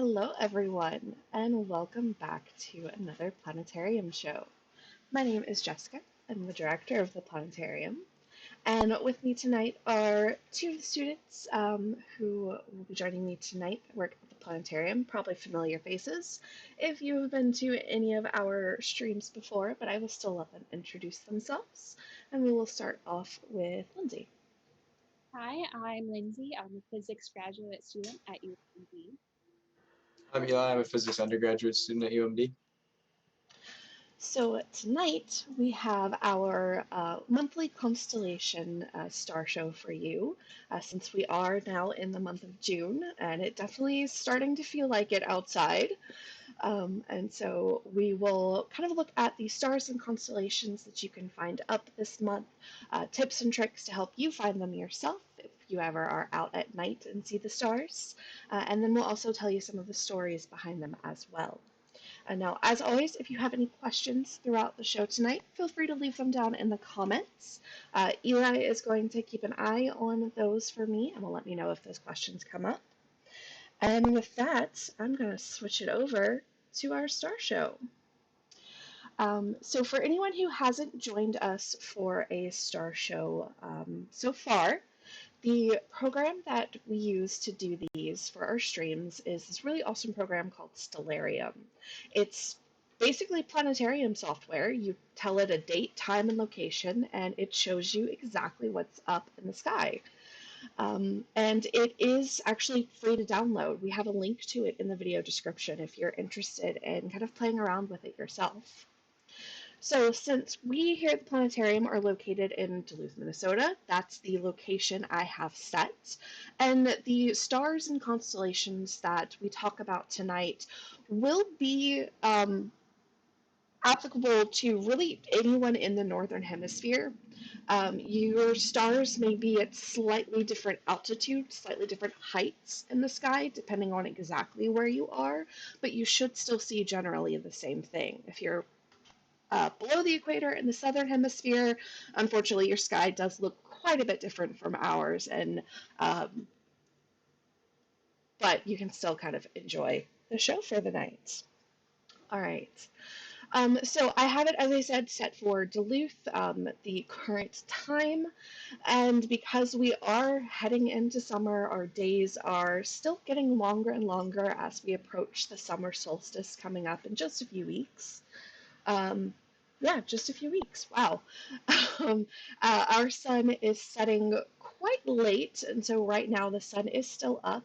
Hello, everyone, and welcome back to another Planetarium show. My name is Jessica. I'm the director of the Planetarium, and with me tonight are two of the students who will be joining me tonight that work at the Planetarium, probably familiar faces if you have been to any of our streams before, but I will still let them introduce themselves, and we will start off with Lindsay. Hi, I'm Lindsay. I'm a physics graduate student at UMD. I'm Eli. I'm a physics undergraduate student at UMD. So tonight we have our monthly constellation star show for you, since we are now in the month of June, and it definitely is starting to feel like it outside. And so we will kind of look at the stars and constellations that you can find up this month, tips and tricks to help you find them yourself if you ever are out at night and see the stars. And then we'll also tell you some of the stories behind them as well. Now, as always, if you have any questions throughout the show tonight, feel free to leave them down in the comments. Eli is going to keep an eye on those for me and will let me know if those questions come up. And with that, I'm going to switch it over to our star show. So for anyone who hasn't joined us for a star show so far, the program that we use to do these for our streams is this really awesome program called Stellarium. It's basically planetarium software. You tell it a date, time, and location, and it shows you exactly what's up in the sky. And it is actually free to download. We have a link to it in the video description if you're interested in kind of playing around with it yourself. So, since we here at the planetarium are located in Duluth, Minnesota, that's the location I have set. And the stars and constellations that we talk about tonight will be applicable to really anyone in the northern hemisphere. Your stars may be at slightly different altitudes, slightly different heights in the sky, depending on exactly where you are, but you should still see generally the same thing. If you're below the equator in the southern hemisphere, unfortunately, your sky does look quite a bit different from ours, and but you can still kind of enjoy the show for the night. All right. So I have it, as I said, set for Duluth, the current time, and because we are heading into summer, our days are still getting longer and longer as we approach the summer solstice coming up in just a few weeks. Um, yeah, just a few weeks. Wow. Um, our sun is setting quite late, and so right now the sun is still up.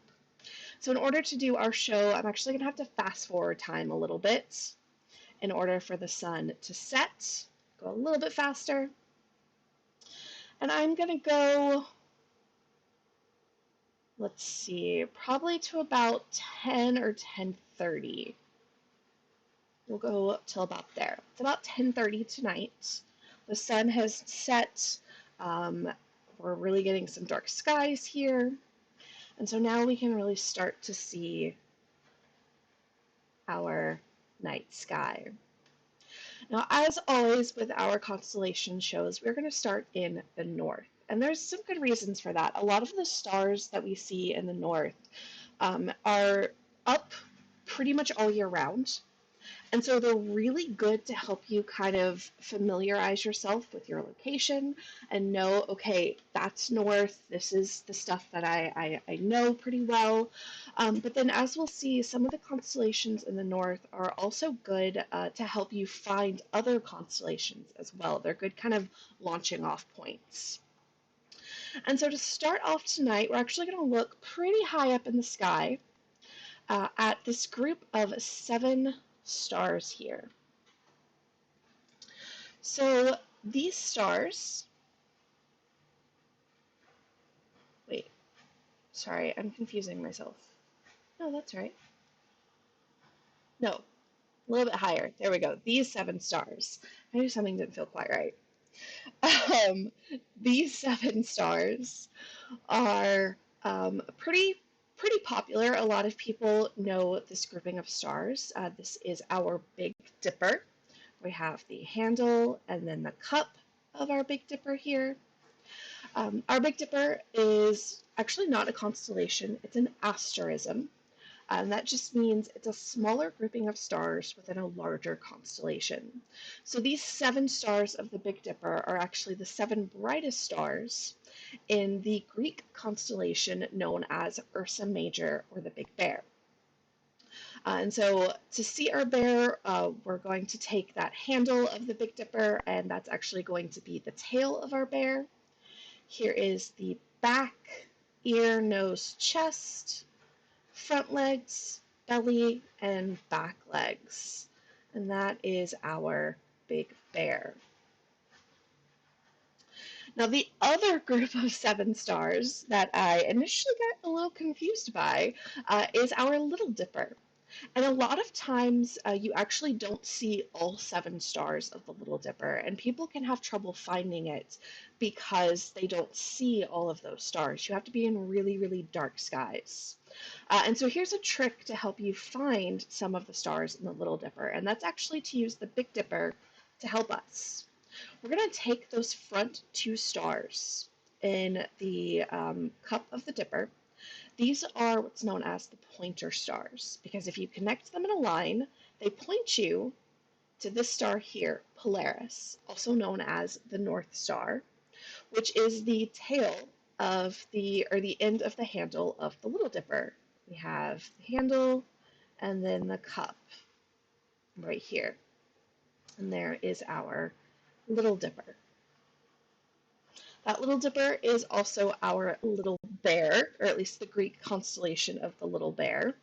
So in order to do our show, I'm actually going to have to fast forward time a little bit in order for the sun to set. Go a little bit faster. And I'm going to go, let's see, probably to about 10 or 10:30. We'll go up till about there. It's about 10:30 tonight. The sun has set. Um, we're really getting some dark skies here. And so now we can really start to see our night sky. Now, as always with our constellation shows, we're going to start in the north. And there's some good reasons for that. A lot of the stars that we see in the north are up pretty much all year round. And so they're really good to help you kind of familiarize yourself with your location and know, okay, that's north. This is the stuff that I know pretty well. But then, as we'll see, some of the constellations in the north are also good to help you find other constellations as well. They're good kind of launching off points. And so to start off tonight, we're actually going to look pretty high up in the sky at this group of 7 stars here. So these stars, wait, sorry, I'm confusing myself. No, that's right. No, a little bit higher. There we go. These 7 stars. I knew something didn't feel quite right. Um, these 7 stars are pretty popular. A lot of people know this grouping of stars. This is our Big Dipper. We have the handle and then the cup of our Big Dipper here. Our Big Dipper is actually not a constellation, it's an asterism. And that just means it's a smaller grouping of stars within a larger constellation. So these 7 stars of the Big Dipper are actually the 7 brightest stars in the Greek constellation known as Ursa Major, or the Big Bear. And so to see our bear, we're going to take that handle of the Big Dipper, and that's actually going to be the tail of our bear. Here is the back, ear, nose, chest, front legs, belly, and back legs. And that is our big bear. Now, the other group of 7 stars that I initially got a little confused by is our Little Dipper. And a lot of times you actually don't see all 7 stars of the Little Dipper, and people can have trouble finding it because they don't see all of those stars. You have to be in really, really dark skies. And so here's a trick to help you find some of the stars in the Little Dipper, and that's actually to use the Big Dipper to help us. We're going to take those front 2 stars in the cup of the Dipper. These are what's known as the pointer stars, because if you connect them in a line, they point you to this star here, Polaris, also known as the North Star, which is the tail of or the end of the handle of the Little Dipper. We have the handle and then the cup right here. And there is our Little Dipper. That Little Dipper is also our little bear, or at least the Greek constellation of the little bear.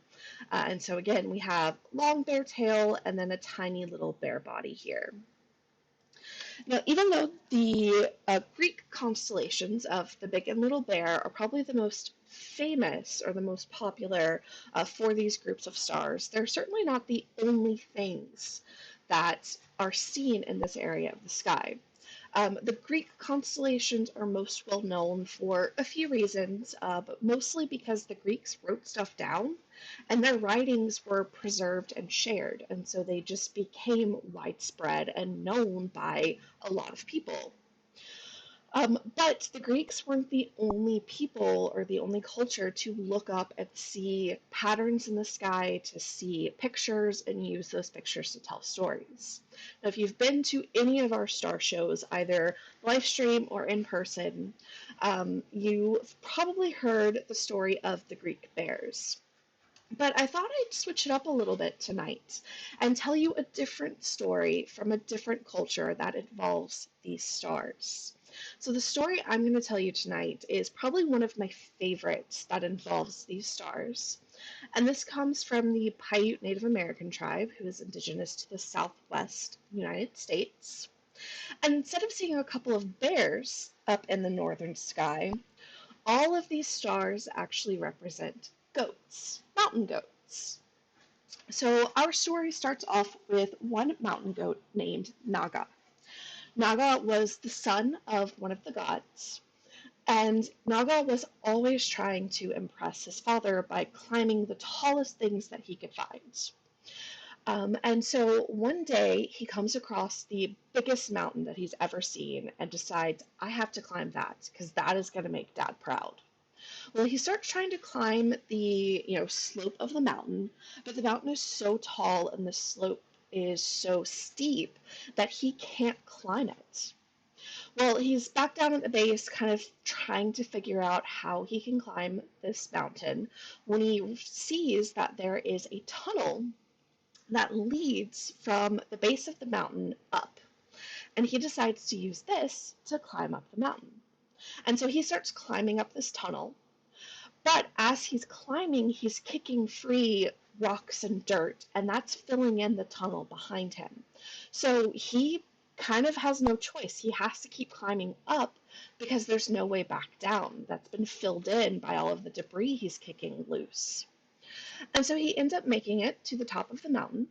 And so again, we have long bear tail and then a tiny little bear body here. Now, even though the Greek constellations of the Big and Little Bear are probably the most famous or the most popular for these groups of stars, they're certainly not the only things that are seen in this area of the sky. The Greek constellations are most well known for a few reasons, but mostly because the Greeks wrote stuff down and their writings were preserved and shared, and so they just became widespread and known by a lot of people. But the Greeks weren't the only people or the only culture to look up and see patterns in the sky, to see pictures and use those pictures to tell stories. Now, if you've been to any of our star shows, either live stream or in person, you've probably heard the story of the Greek bears. But I thought I'd switch it up a little bit tonight and tell you a different story from a different culture that involves these stars. So the story I'm going to tell you tonight is probably one of my favorites that involves these stars. And this comes from the Paiute Native American tribe, who is indigenous to the southwest United States. And instead of seeing a couple of bears up in the northern sky, all of these stars actually represent goats, mountain goats. So our story starts off with one mountain goat named Naga. Naga was the son of one of the gods, and Naga was always trying to impress his father by climbing the tallest things that he could find. And so one day he comes across the biggest mountain that he's ever seen and decides, I have to climb that because that is going to make Dad proud. Well, he starts trying to climb the, slope of the mountain, but the mountain is so tall and the slope is so steep that he can't climb it. Well, he's back down at the base, kind of trying to figure out how he can climb this mountain, when he sees that there is a tunnel that leads from the base of the mountain up. And he decides to use this to climb up the mountain. And so he starts climbing up this tunnel. But as he's climbing, he's kicking free rocks and dirt, and that's filling in the tunnel behind him. So he kind of has no choice. He has to keep climbing up because there's no way back down. That's been filled in by all of the debris he's kicking loose. And so he ends up making it to the top of the mountain.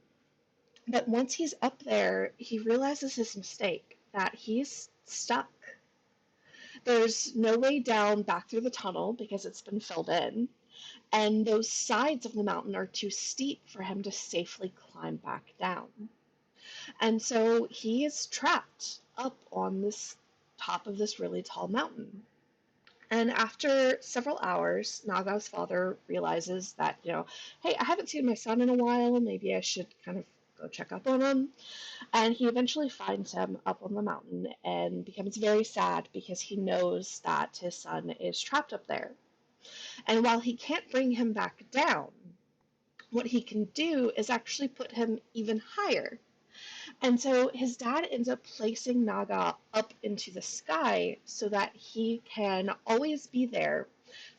But once he's up there, he realizes his mistake, that he's stuck. There's no way down back through the tunnel because it's been filled in, and those sides of the mountain are too steep for him to safely climb back down. And so he is trapped up on this top of this really tall mountain. And after several hours, Naga's father realizes that, hey, I haven't seen my son in a while. Maybe I should kind of go check up on him. And he eventually finds him up on the mountain and becomes very sad because he knows that his son is trapped up there. And while he can't bring him back down, what he can do is actually put him even higher. And so his dad ends up placing Naga up into the sky so that he can always be there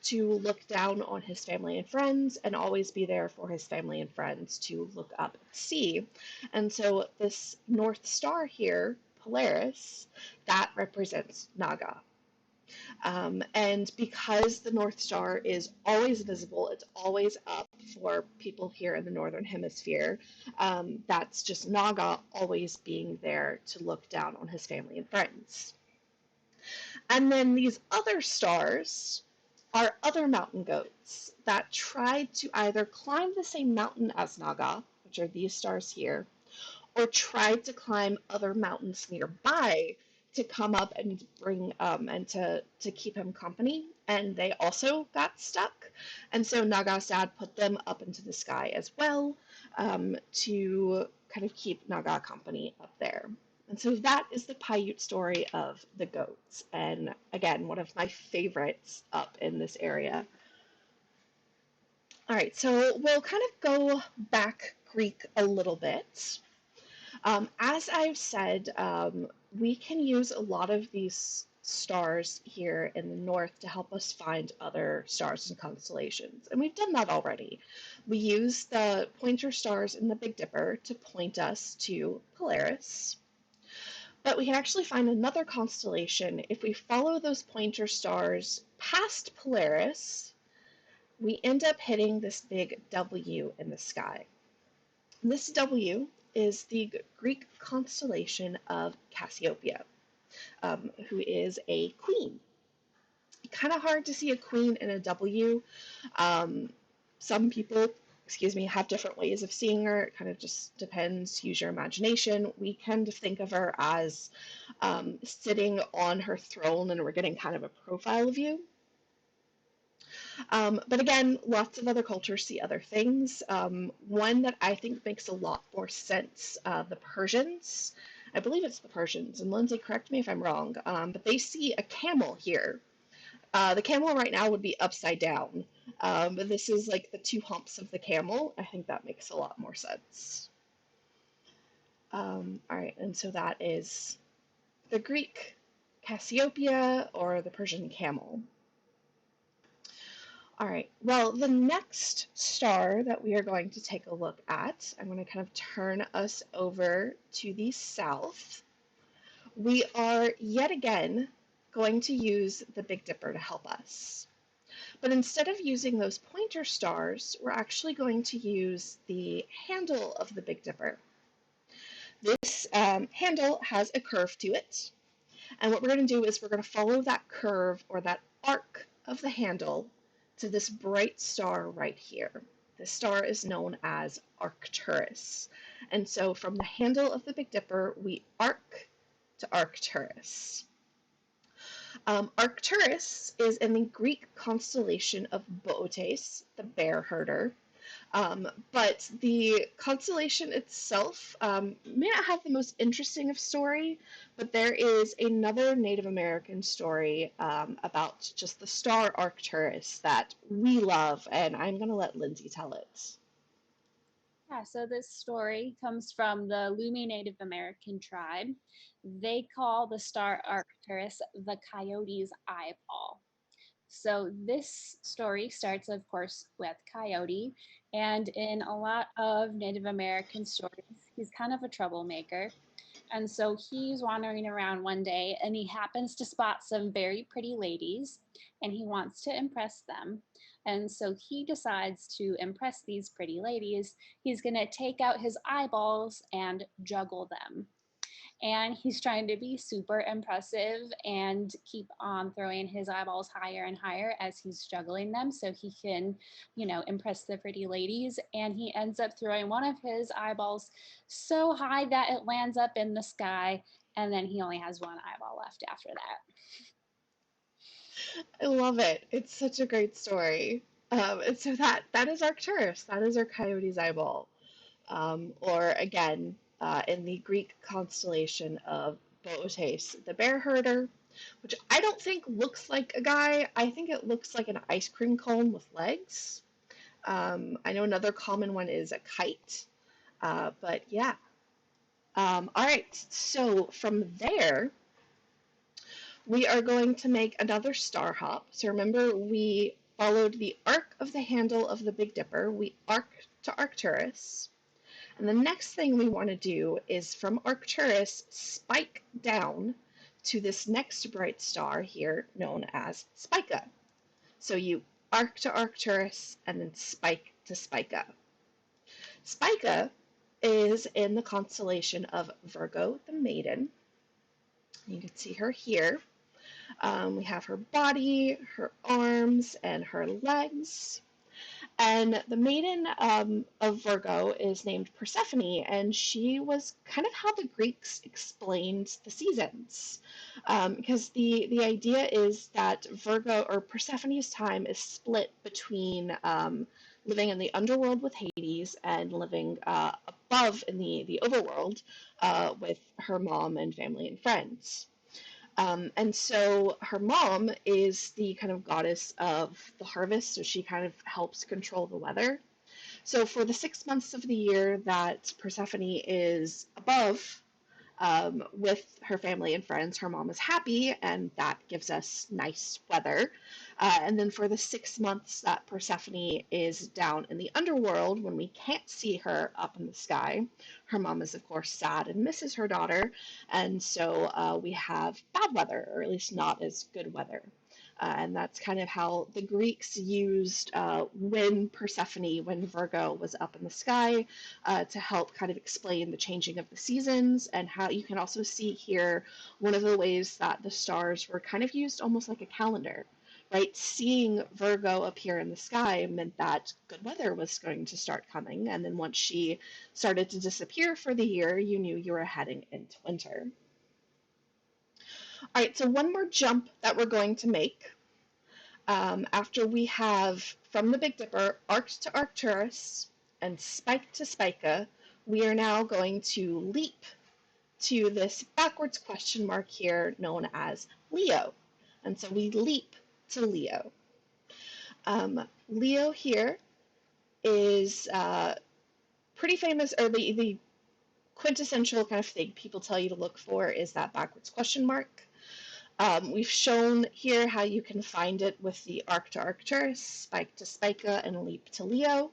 to look down on his family and friends and always be there for his family and friends to look up and see. And so this North Star here, Polaris, that represents Naga. And because the North Star is always visible, it's always up for people here in the Northern Hemisphere, that's just Naga always being there to look down on his family and friends. And then these other stars are other mountain goats that tried to either climb the same mountain as Naga, which are these stars here, or tried to climb other mountains nearby to come up and bring and to keep him company, and they also got stuck. And so Naga's dad put them up into the sky as well, to kind of keep Naga company up there. And so that is the Paiute story of the goats, and again, one of my favorites up in this area. All right, so we'll kind of go back Greek a little bit. As I've said, we can use a lot of these stars here in the north to help us find other stars and constellations, and we've done that already. We use the pointer stars in the Big Dipper to point us to Polaris, but we can actually find another constellation if we follow those pointer stars past Polaris. We end up hitting this big W in the sky. This W is the Greek constellation of Cassiopeia, who is a queen. Kind of hard to see a queen in a W. Some people, have different ways of seeing her. It kind of just depends. Use your imagination. We tend to think of her as sitting on her throne, and we're getting kind of a profile view. But again, lots of other cultures see other things. One that I think makes a lot more sense, the Persians. I believe it's the Persians, and Lindsay, correct me if I'm wrong, but they see a camel here. The camel right now would be upside down, but this is like the two humps of the camel. I think that makes a lot more sense. All right, and so that is the Greek Cassiopeia, or the Persian camel. All right, well, the next star that we are going to take a look at, I'm going to kind of turn us over to the south. We are yet again going to use the Big Dipper to help us. But instead of using those pointer stars, we're actually going to use the handle of the Big Dipper. This handle has a curve to it, and what we're going to do is we're going to follow that curve, or that arc of the handle, to this bright star right here. This star is known as Arcturus. And so from the handle of the Big Dipper, we arc to Arcturus. Arcturus is in the Greek constellation of Bootes, the bear herder. But the constellation itself may not have the most interesting of story, but there is another Native American story about just the star Arcturus that we love, and I'm going to let Lindsay tell it. Yeah, so this story comes from the Lumi Native American tribe. They call the star Arcturus the coyote's eyeball. So this story starts, of course, with Coyote, and in a lot of Native American stories, he's kind of a troublemaker. And so he's wandering around one day and he happens to spot some very pretty ladies and he wants to impress them. And so he decides to impress these pretty ladies. He's going to take out his eyeballs and juggle them. And he's trying to be super impressive and keep on throwing his eyeballs higher and higher as he's juggling them so he can, impress the pretty ladies. And he ends up throwing one of his eyeballs so high that it lands up in the sky, and then he only has one eyeball left after that. I love it. It's such a great story. And so that is Arcturus. That is our coyote's eyeball. Or again, in the Greek constellation of Bootes, the bear herder, which I don't think looks like a guy. I think it looks like an ice cream cone with legs. I know another common one is a kite. But yeah. All right. So from there, we are going to make another star hop. So remember, we followed the arc of the handle of the Big Dipper. We arc to Arcturus. And the next thing we want to do is from Arcturus, spike down to this next bright star here known as Spica. So you arc to Arcturus and then spike to Spica. Spica is in the constellation of Virgo the Maiden. You can see her here. We have her body, her arms, and her legs. And the maiden of Virgo is named Persephone, and she was kind of how the Greeks explained the seasons. Because the idea is that Virgo or Persephone's time is split between living in the underworld with Hades and living above in the overworld with her mom and family and friends. And so her mom is the kind of goddess of the harvest, so she kind of helps control the weather. So for the 6 months of the year that Persephone is above with her family and friends, her mom is happy, and that gives us nice weather. And then for the 6 months that Persephone is down in the underworld, when we can't see her up in the sky, her mom is, of course, sad and misses her daughter. And so we have bad weather, or at least not as good weather. And that's kind of how the Greeks used when Virgo was up in the sky, to help kind of explain the changing of the seasons, and how you can also see here one of the ways that the stars were kind of used almost like a calendar, right? Seeing Virgo appear in the sky meant that good weather was going to start coming, and then once she started to disappear for the year, you knew you were heading into winter. All right, so one more jump that we're going to make. After we have, from the Big Dipper, arced to Arcturus and spike to Spica, we are now going to leap to this backwards question mark here known as Leo. And so we leap to Leo. Leo here is pretty famous, or the quintessential kind of thing people tell you to look for is that backwards question mark. We've shown here how you can find it with the arc to Arcturus, spike to Spica, and leap to Leo.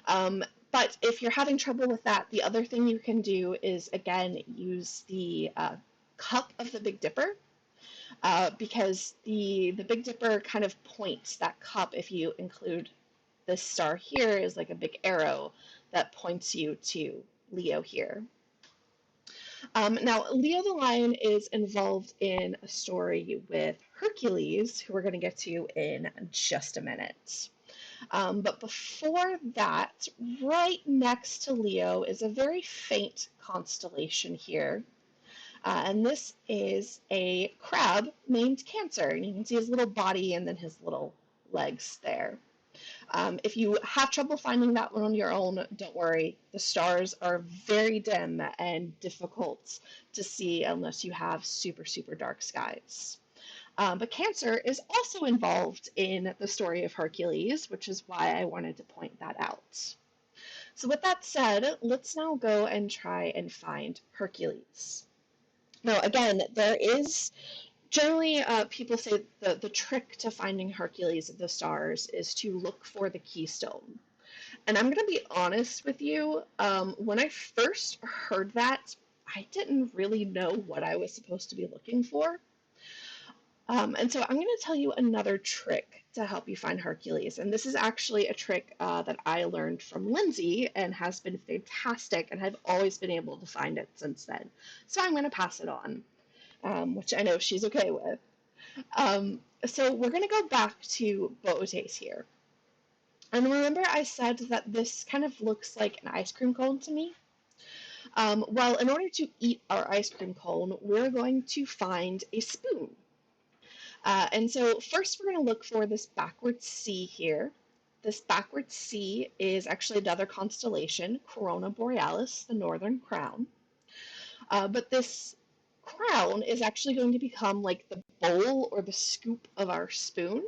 But if you're having trouble with that, the other thing you can do is, again, use the cup of the Big Dipper, because the Big Dipper kind of points that cup, if you include this star here, is like a big arrow that points you to Leo here. Now, Leo the Lion is involved in a story with Hercules, who we're going to get to in just a minute. But before that, right next to Leo is a very faint constellation here. And this is a crab named Cancer. And you can see his little body and then his little legs there. If you have trouble finding that one on your own, don't worry. The stars are very dim and difficult to see unless you have super, super dark skies. But Cancer is also involved in the story of Hercules, which is why I wanted to point that out. So with that said, let's now go and try and find Hercules. Now, again, there is generally, people say the trick to finding Hercules in the stars is to look for the keystone. And I'm going to be honest with you, when I first heard that, I didn't really know what I was supposed to be looking for. And so I'm going to tell you another trick to help you find Hercules. And this is actually a trick that I learned from Lindsay and has been fantastic, and I've always been able to find it since then. So I'm going to pass it on. Which I know she's okay with. So we're going to go back to Bootes here. And remember I said that this kind of looks like an ice cream cone to me? Well, in order to eat our ice cream cone, we're going to find a spoon. And so first we're going to look for this backward C here. This backward C is actually another constellation, Corona Borealis, the Northern Crown. But this crown is actually going to become like the bowl or the scoop of our spoon.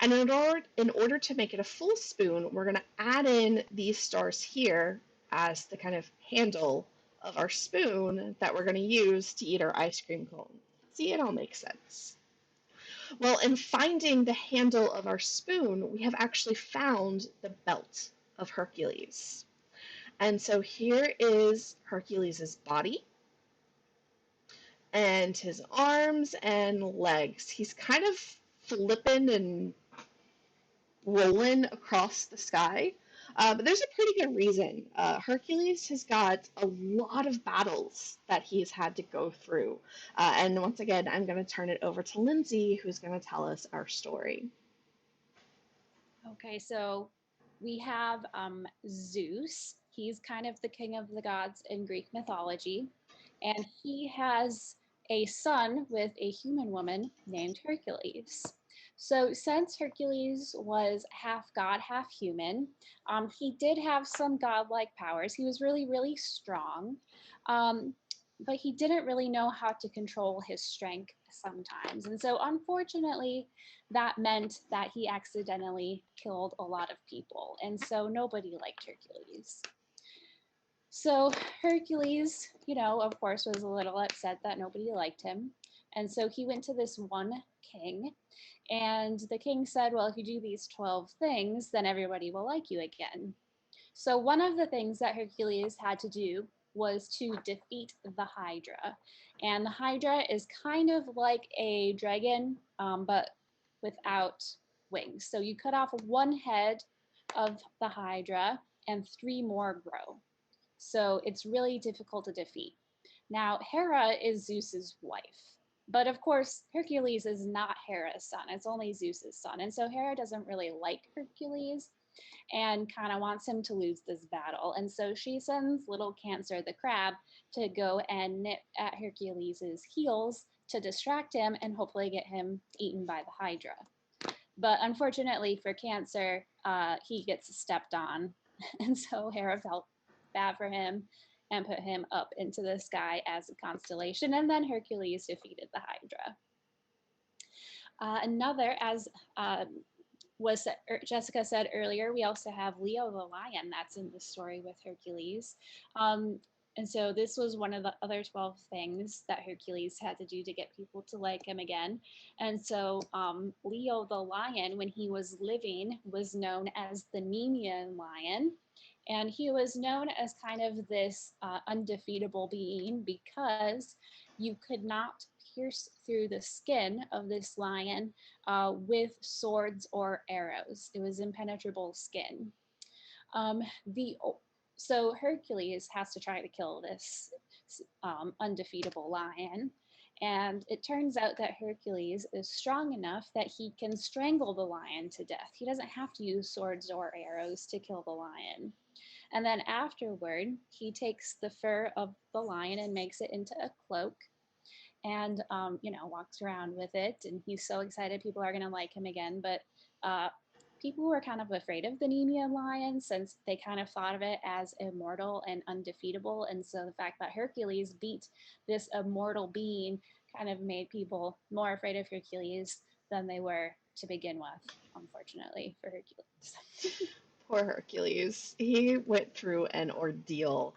And in order to make it a full spoon, we're going to add in these stars here as the kind of handle of our spoon that we're going to use to eat our ice cream cone. See, it all makes sense. Well, in finding the handle of our spoon, we have actually found the belt of Hercules. And so here is Hercules' body and his arms and legs. He's kind of flipping and rolling across the sky. But there's a pretty good reason. Hercules has got a lot of battles that he's had to go through. And once again, I'm going to turn it over to Lindsay, who's going to tell us our story. Okay, so we have Zeus. He's kind of the king of the gods in Greek mythology, and he has a son with a human woman named Hercules. So, since Hercules was half god, half human, he did have some godlike powers. He was really, really strong, um, but he didn't really know how to control his strength sometimes. And so, unfortunately, that meant that he accidentally killed a lot of people. And so nobody liked Hercules. So Hercules, of course, was a little upset that nobody liked him. And so he went to this one king, and the king said, well, if you do these 12 things, then everybody will like you again. So one of the things that Hercules had to do was to defeat the Hydra. And the Hydra is kind of like a dragon, but without wings. So you cut off one head of the Hydra and 3 more grow. So it's really difficult to defeat. Now, Hera is Zeus's wife. But of course, Hercules is not Hera's son. It's only Zeus's son. And so Hera doesn't really like Hercules and kind of wants him to lose this battle. And so she sends little Cancer the crab to go and nip at Hercules' heels to distract him and hopefully get him eaten by the Hydra. But unfortunately for Cancer, he gets stepped on. And so Hera felt bad for him and put him up into the sky as a constellation. And then Hercules defeated the Hydra. Another, as was Jessica said earlier, we also have Leo the lion that's in the story with Hercules. And so this was one of the other 12 things that Hercules had to do to get people to like him again. And so Leo the lion, when he was living, was known as the Nemean lion. And he was known as kind of this undefeatable being because you could not pierce through the skin of this lion with swords or arrows. It was impenetrable skin. So Hercules has to try to kill this undefeatable lion. And it turns out that Hercules is strong enough that he can strangle the lion to death. He doesn't have to use swords or arrows to kill the lion. And then afterward, he takes the fur of the lion and makes it into a cloak and walks around with it, and he's so excited people are going to like him again. But people were kind of afraid of the Nemean lion since they kind of thought of it as immortal and undefeatable, and so the fact that Hercules beat this immortal being kind of made people more afraid of Hercules than they were to begin with, unfortunately for Hercules. Poor Hercules. He went through an ordeal.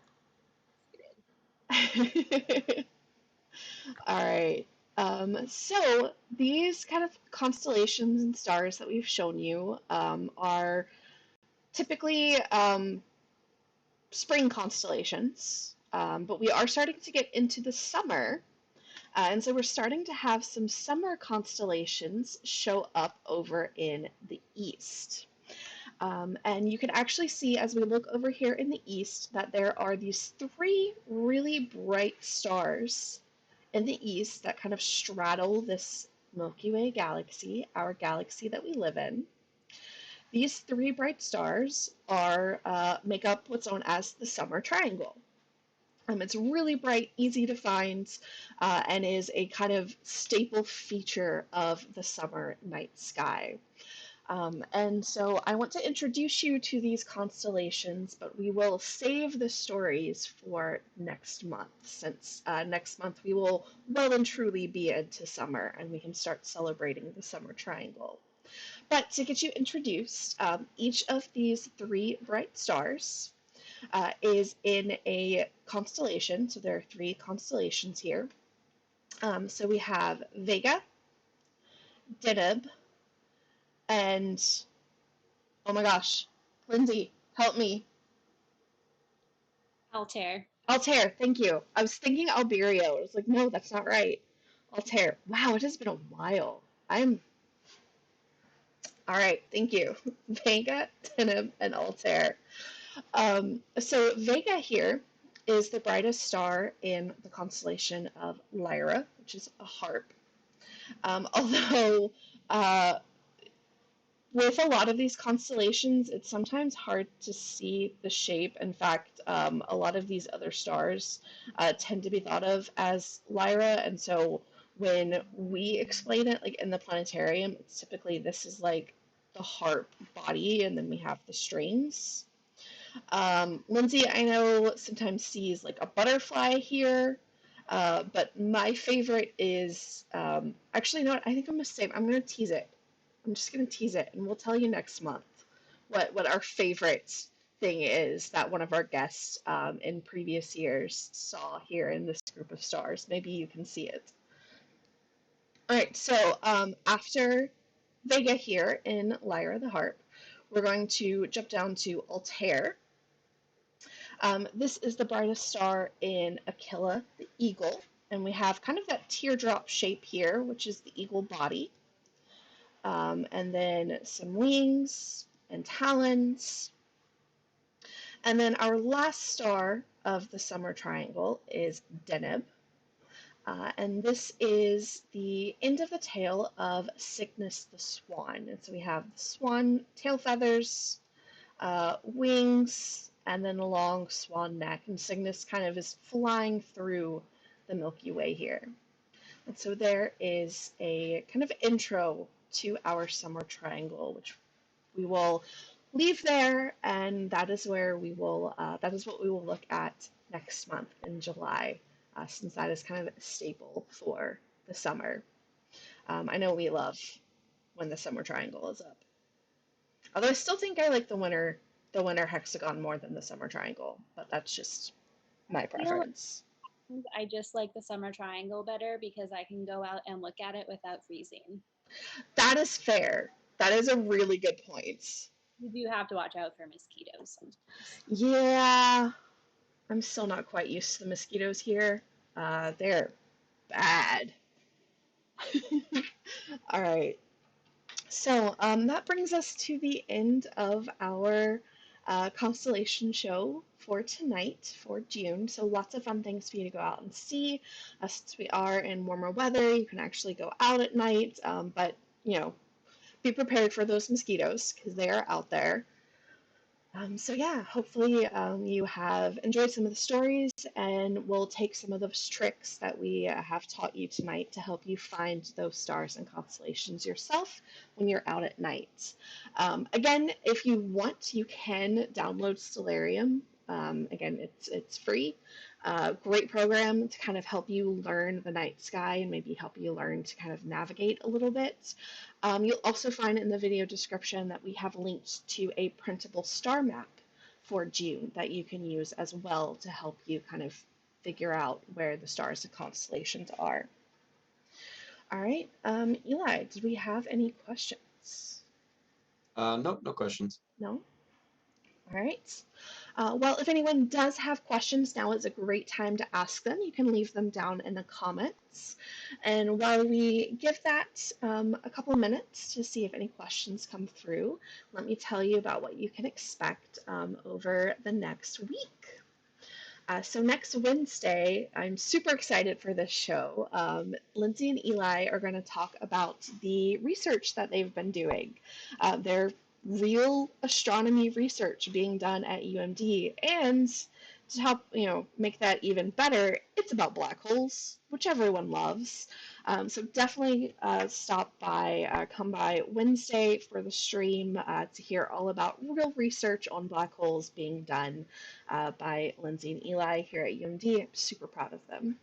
All right. So these kind of constellations and stars that we've shown you are typically spring constellations, but we are starting to get into the summer. And so we're starting to have some summer constellations show up over in the east. And you can actually see as we look over here in the east that there are these 3 really bright stars in the east that kind of straddle this Milky Way galaxy, our galaxy that we live in. These 3 bright stars are make up what's known as the summer triangle. It's really bright, easy to find, and is a kind of staple feature of the summer night sky. And so I want to introduce you to these constellations, but we will save the stories for next month, since next month we will well and truly be into summer and we can start celebrating the summer triangle. But to get you introduced, each of these three bright stars is in a constellation. So there are three constellations here. So we have Vega, Deneb, and oh my gosh, Lindsay, help me. Altair. Altair, thank you. I was thinking Alberio. I was like, no, that's not right. Altair. Wow, it has been a while. I'm all right. Thank you. Vega, Deneb, and Altair. So Vega here is the brightest star in the constellation of Lyra, which is a harp. Although with a lot of these constellations, it's sometimes hard to see the shape. In fact, a lot of these other stars tend to be thought of as Lyra, and so when we explain it, like in the planetarium, it's typically this is like the harp body, and then we have the strings. Lindsay, I know sometimes sees like a butterfly here, but my favorite is actually, you know what? I think I'm gonna say I'm gonna tease it. I'm just gonna tease it, and we'll tell you next month what our favorite thing is that one of our guests in previous years saw here in this group of stars. Maybe you can see it. All right, so after Vega here in Lyra the harp, we're going to jump down to Altair. This is the brightest star in Aquila, the eagle, and we have kind of that teardrop shape here, which is the eagle body. And then some wings and talons. And then our last star of the summer triangle is Deneb. And this is the end of the tail of Cygnus the swan. And so we have the swan tail feathers, wings, and then a long swan neck. And Cygnus kind of is flying through the Milky Way here. And so there is a kind of intro to our summer triangle, which we will leave there, and that is where we will, that is what we will look at next month in July, since that is kind of a staple for the summer. I know we love when the summer triangle is up. Although I still think I like the winter hexagon more than the summer triangle, but that's just my You know what? preference. I just like the summer triangle better because I can go out and look at it without freezing. That is fair. That is a really good point. You do have to watch out for mosquitoes sometimes. Yeah, I'm still not quite used to the mosquitoes here. They're bad. All right. So that brings us to the end of our constellation show for tonight, for June. So lots of fun things for you to go out and see. Since we are in warmer weather, you can actually go out at night, but you know, be prepared for those mosquitoes because they are out there. So yeah, hopefully you have enjoyed some of the stories, and we'll take some of those tricks that we have taught you tonight to help you find those stars and constellations yourself when you're out at night. Again, if you want, you can download Stellarium. Again, it's free. Great program to kind of help you learn the night sky and maybe help you learn to kind of navigate a little bit. You'll also find in the video description that we have linked to a printable star map for June that you can use as well to help you kind of figure out where the stars and constellations are. All right, Eli, did we have any questions? Nope, no questions. No? All right. Well, if anyone does have questions, now is a great time to ask them. You can leave them down in the comments. And while we give that a couple of minutes to see if any questions come through, let me tell you about what you can expect over the next week. So next Wednesday, I'm super excited for this show. Lindsay and Eli are going to talk about the research that they've been doing. They're real astronomy research being done at UMD, and to help, make that even better, it's about black holes, which everyone loves. So definitely come by Wednesday for the stream to hear all about real research on black holes being done by Lindsay and Eli here at UMD. I'm super proud of them.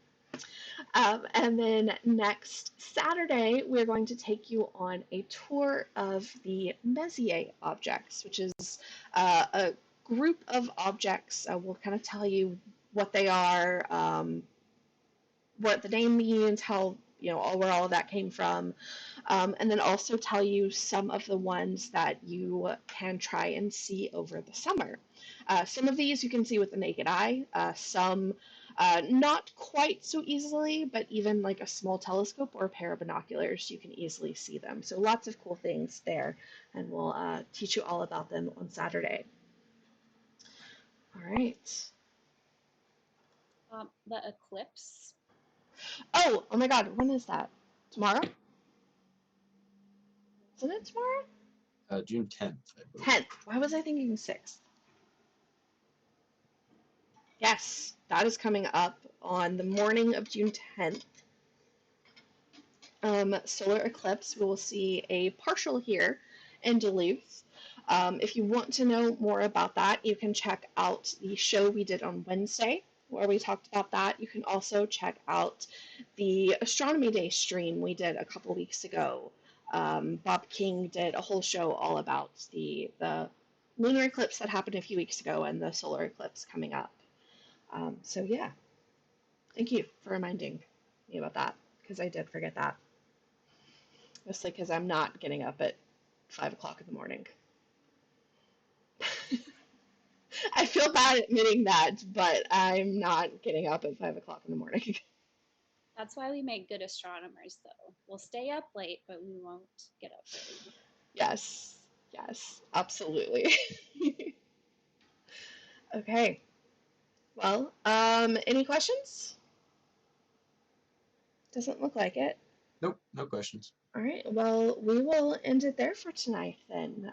And then next Saturday, we're going to take you on a tour of the Messier objects, which is a group of objects. We'll kind of tell you what they are, what the name means, how, where all of that came from, and then also tell you some of the ones that you can try and see over the summer. Some of these you can see with the naked eye, some not quite so easily, but even like a small telescope or a pair of binoculars, you can easily see them. So lots of cool things there, and we'll teach you all about them on Saturday. All right. The eclipse. Oh my God, when is that? Tomorrow? Isn't it tomorrow? June 10th, I believe. 10th. Why was I thinking 6th? Yes, that is coming up on the morning of June 10th. Solar eclipse. We will see a partial here in Duluth. If you want to know more about that, you can check out the show we did on Wednesday, where we talked about that. You can also check out the Astronomy Day stream we did a couple weeks ago. Bob King did a whole show all about the lunar eclipse that happened a few weeks ago and the solar eclipse coming up. So yeah, thank you for reminding me about that, because I did forget that. Mostly because I'm not getting up at 5 o'clock in the morning. I feel bad admitting that, but I'm not getting up at 5 o'clock in the morning. That's why we make good astronomers, though. We'll stay up late, but we won't get up early. Yes, absolutely. Okay. Well, any questions? Doesn't look like it. Nope, no questions. All right, well, we will end it there for tonight then.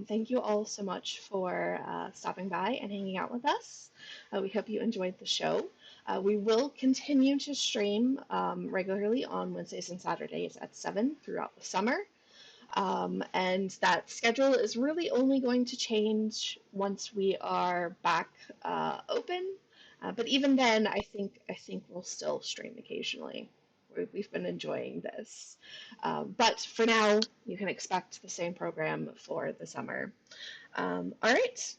Thank you all so much for stopping by and hanging out with us. We hope you enjoyed the show. We will continue to stream regularly on Wednesdays and Saturdays at 7 throughout the summer. And that schedule is really only going to change once we are back open. But even then, I think we'll still stream occasionally. We've been enjoying this. But for now, you can expect the same program for the summer. All right.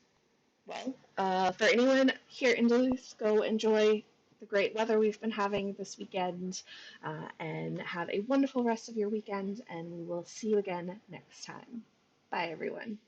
Well, for anyone here in Duluth, go enjoy the great weather we've been having this weekend, and have a wonderful rest of your weekend, and we will see you again next time. Bye, everyone.